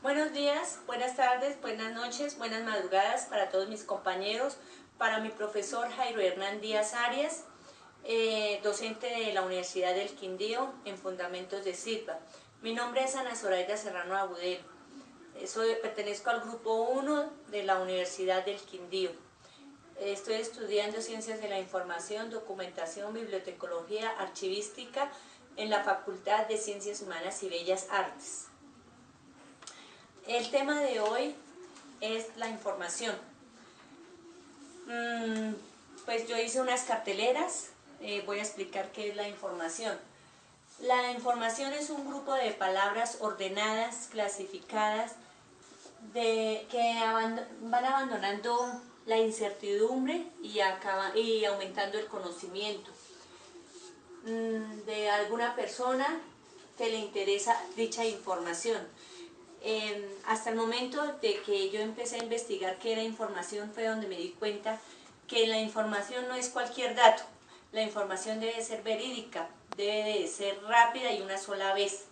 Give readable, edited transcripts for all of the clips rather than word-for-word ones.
Buenos días, buenas tardes, buenas noches, buenas madrugadas para todos mis compañeros, para mi profesor Jairo Hernán Díaz Arias, docente de la Universidad del Quindío en Fundamentos de SIRVA. Mi nombre es Ana Zoraida Serrano Agudelo. Pertenezco al grupo 1 de la Universidad del Quindío. Estoy estudiando Ciencias de la Información, Documentación, Bibliotecología, Archivística en la Facultad de Ciencias Humanas y Bellas Artes. El tema de hoy es la información. Pues yo hice unas carteleras, voy a explicar qué es la información. La información es un grupo de palabras ordenadas, clasificadas, que van abandonando la incertidumbre y aumentando el conocimiento de alguna persona que le interesa dicha información. Hasta el momento de que yo empecé a investigar qué era información fue donde me di cuenta que la información no es cualquier dato. La información debe ser verídica, debe de ser rápida y una sola vez.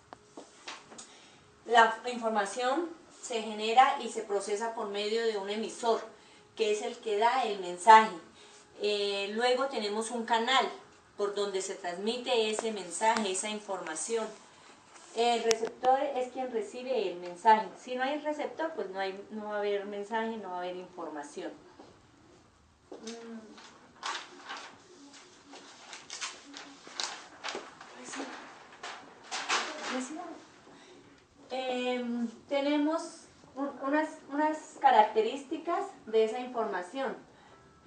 La información se genera y se procesa por medio de un emisor, que es el que da el mensaje. Luego tenemos un canal por donde se transmite ese mensaje, esa información. El receptor es quien recibe el mensaje. Si no hay receptor, pues no va a haber mensaje, no va a haber información. Tenemos unas características de esa información.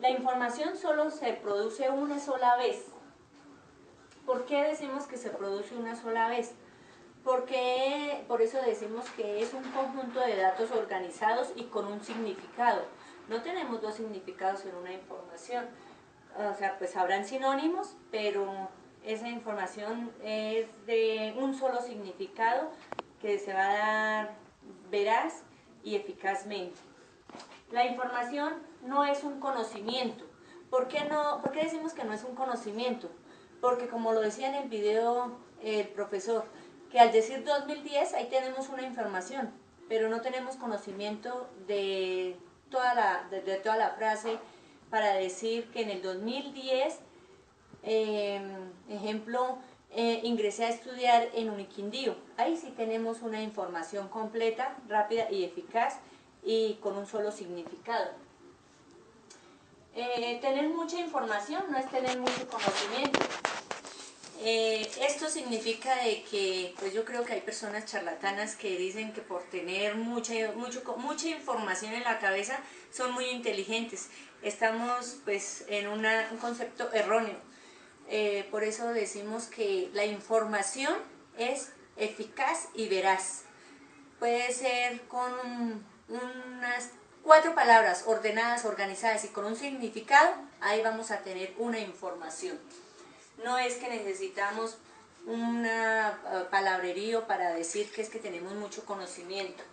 La información solo se produce una sola vez. ¿Por qué decimos que se produce una sola vez? Porque por eso decimos que es un conjunto de datos organizados y con un significado. No tenemos dos significados en una información. O sea, pues habrán sinónimos, pero esa información es de un solo significado que se va a dar veraz y eficazmente. La información no es un conocimiento. ¿Por qué decimos que no es un conocimiento? Porque como lo decía en el video el profesor, que al decir 2010 ahí tenemos una información, pero no tenemos conocimiento de toda la frase para decir que en el 2010, ejemplo, ingresé a estudiar en Uniquindío. Ahí sí tenemos una información completa, rápida y eficaz y con un solo significado. Tener mucha información no es tener mucho conocimiento. Esto significa de que, pues yo creo que hay personas charlatanas que dicen que por tener mucha información en la cabeza son muy inteligentes. Estamos pues en un concepto erróneo. Por eso decimos que la información es eficaz y veraz. Puede ser con unas 4 palabras ordenadas, organizadas y con un significado, ahí vamos a tener una información. No es que necesitamos una palabrerío para decir que es que tenemos mucho conocimiento.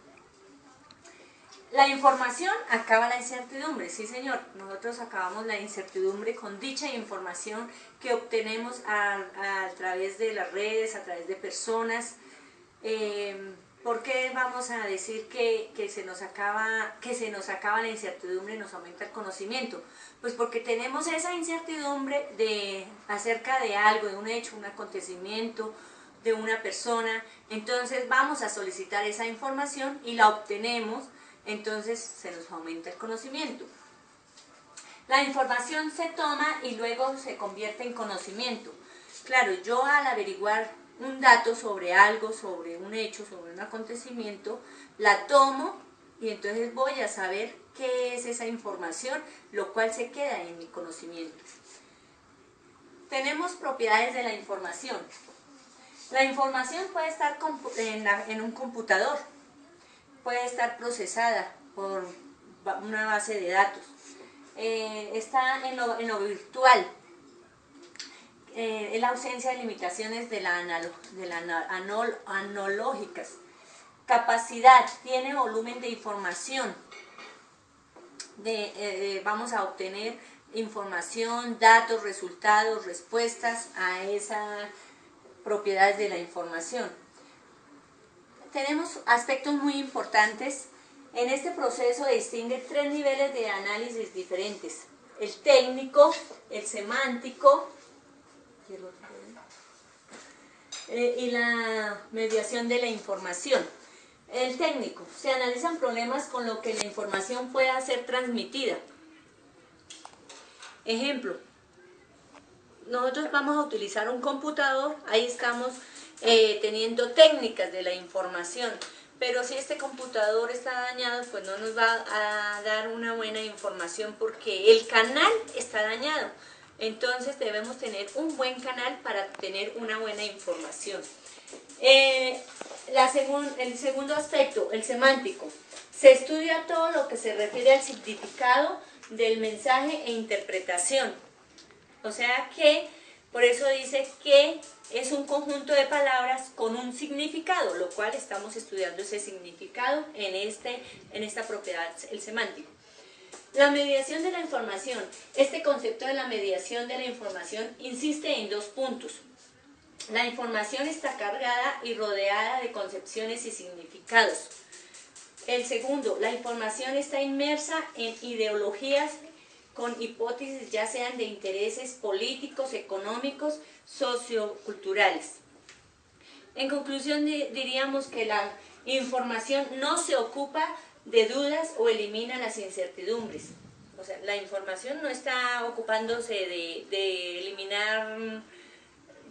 La información acaba la incertidumbre, sí señor, nosotros acabamos la incertidumbre con dicha información que obtenemos a través de las redes, a través de personas. ¿Por qué vamos a decir que se nos acaba la incertidumbre y nos aumenta el conocimiento? Pues porque tenemos esa incertidumbre acerca de algo, de un hecho, un acontecimiento, de una persona. Entonces vamos a solicitar esa información y la obtenemos, entonces se nos aumenta el conocimiento. La información se toma y luego se convierte en conocimiento. Claro, yo al averiguar un dato sobre algo, sobre un hecho, sobre un acontecimiento, la tomo y entonces voy a saber qué es esa información, lo cual se queda en mi conocimiento. Tenemos propiedades de la información. La información puede estar en un computador, puede estar procesada por una base de datos, está en lo virtual. Es la ausencia de limitaciones de analógicas. Capacidad, tiene volumen de información. Vamos a obtener información, datos, resultados, respuestas a esas propiedades de la información. tenemos aspectos muy importantes. En este proceso distingue tres niveles de análisis diferentes: el técnico, el semántico y la mediación de la información. El técnico: se analizan problemas con lo que la información pueda ser transmitida. Ejemplo: nosotros vamos a utilizar un computador, ahí estamos teniendo técnicas de la información, pero si este computador está dañado, pues no nos va a dar una buena información porque el canal está dañado. Entonces debemos tener un buen canal para tener una buena información. El segundo aspecto, el semántico: se estudia todo lo que se refiere al significado del mensaje e interpretación. O sea que, por eso dice que es un conjunto de palabras con un significado, lo cual estamos estudiando ese significado en esta propiedad, el semántico. La mediación de la información. Este concepto de la mediación de la información insiste en dos puntos. La información está cargada y rodeada de concepciones y significados. El segundo, la información está inmersa en ideologías con hipótesis ya sean de intereses políticos, económicos, socioculturales. En conclusión, diríamos que la información no se ocupa de dudas o elimina las incertidumbres. O sea, la información no está ocupándose de eliminar,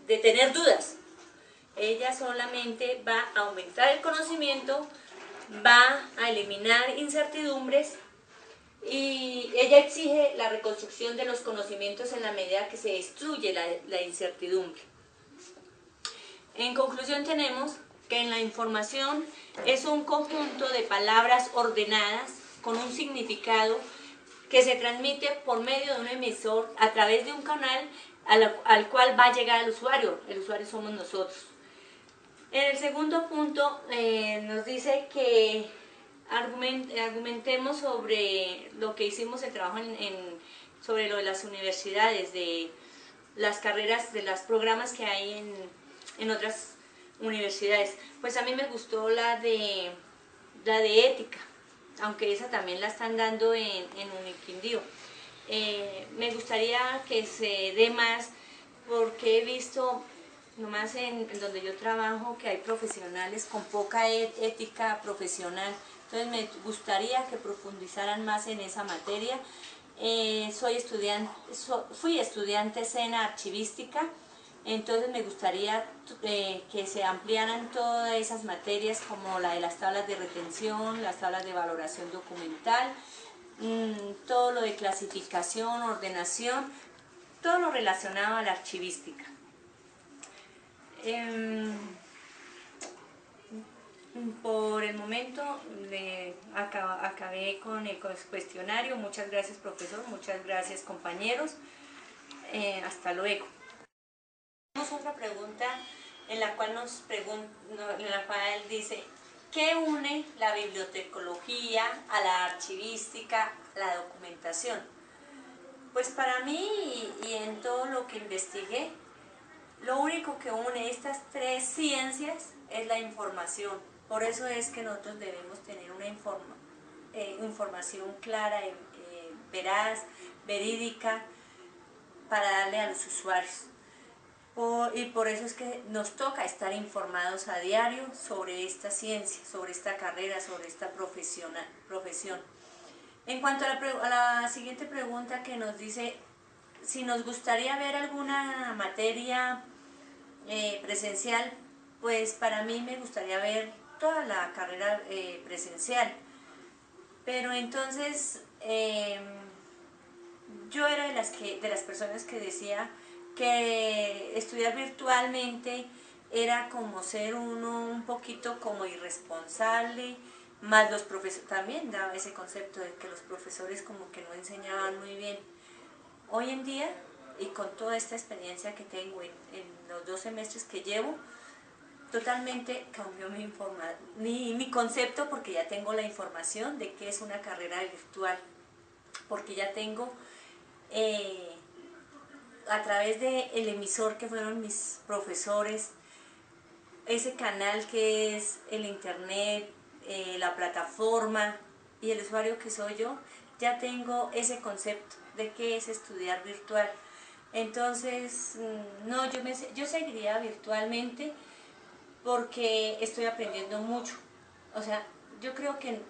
de tener dudas. Ella solamente va a aumentar el conocimiento, va a eliminar incertidumbres, y ella exige la reconstrucción de los conocimientos en la medida que se destruye la incertidumbre. En conclusión, tenemos que en la información es un conjunto de palabras ordenadas con un significado que se transmite por medio de un emisor a través de un canal al cual va a llegar el usuario. El usuario somos nosotros. En el segundo punto nos dice que argumentemos sobre lo que hicimos el trabajo sobre lo de las universidades, de las carreras, de los programas que hay en otras universidades. Pues a mí me gustó la de ética, aunque esa también la están dando en Uniquindío. Me gustaría que se dé más, porque he visto nomás en donde yo trabajo que hay profesionales con poca ética profesional. Entonces me gustaría que profundizaran más en esa materia. Fui estudiante SENA archivística, entonces me gustaría que se ampliaran todas esas materias, como la de las tablas de retención, las tablas de valoración documental, todo lo de clasificación, ordenación, todo lo relacionado a la archivística. Por el momento acabé con el cuestionario. Muchas gracias, profesor, muchas gracias, compañeros. Hasta luego. Tenemos otra pregunta en la cual dice: ¿qué une la bibliotecología a la archivística, a la documentación? Pues para mí y en todo lo que investigué, lo único que une estas tres ciencias es la información. Por eso es que nosotros debemos tener una información clara, veraz, verídica, para darle a los usuarios. Y por eso es que nos toca estar informados a diario sobre esta ciencia, sobre esta carrera, sobre esta profesión. En cuanto a la siguiente pregunta, que nos dice si nos gustaría ver alguna materia presencial, pues para mí me gustaría ver toda la carrera presencial. Pero entonces yo era de las personas que decía que estudiar virtualmente era como ser uno un poquito como irresponsable, más los profesores, también daba ese concepto de que los profesores como que no enseñaban muy bien. Hoy en día, y con toda esta experiencia que tengo en los 2 semestres que llevo, totalmente cambió mi concepto, porque ya tengo la información de qué es una carrera virtual, porque ya tengo a través del emisor que fueron mis profesores, ese canal que es el internet, la plataforma y el usuario que soy yo, ya tengo ese concepto de qué es estudiar virtual. Entonces, no, yo seguiría virtualmente porque estoy aprendiendo mucho. O sea, yo creo que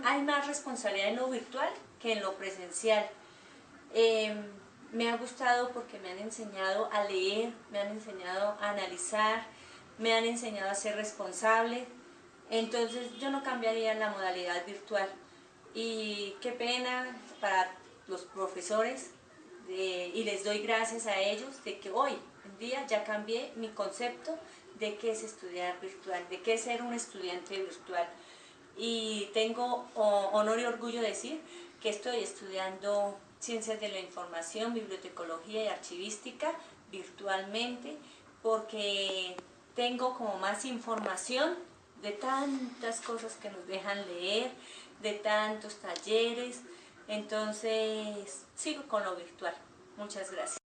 hay más responsabilidad en lo virtual que en lo presencial. Eh, Me ha gustado porque me han enseñado a leer, me han enseñado a analizar, me han enseñado a ser responsable. Entonces yo no cambiaría la modalidad virtual. Y qué pena para los profesores, y les doy gracias a ellos de que hoy en día ya cambié mi concepto de qué es estudiar virtual, de qué es ser un estudiante virtual. Y tengo honor y orgullo de decir que estoy estudiando Ciencias de la Información, Bibliotecología y Archivística virtualmente porque tengo como más información de tantas cosas que nos dejan leer, de tantos talleres, entonces sigo con lo virtual. Muchas gracias.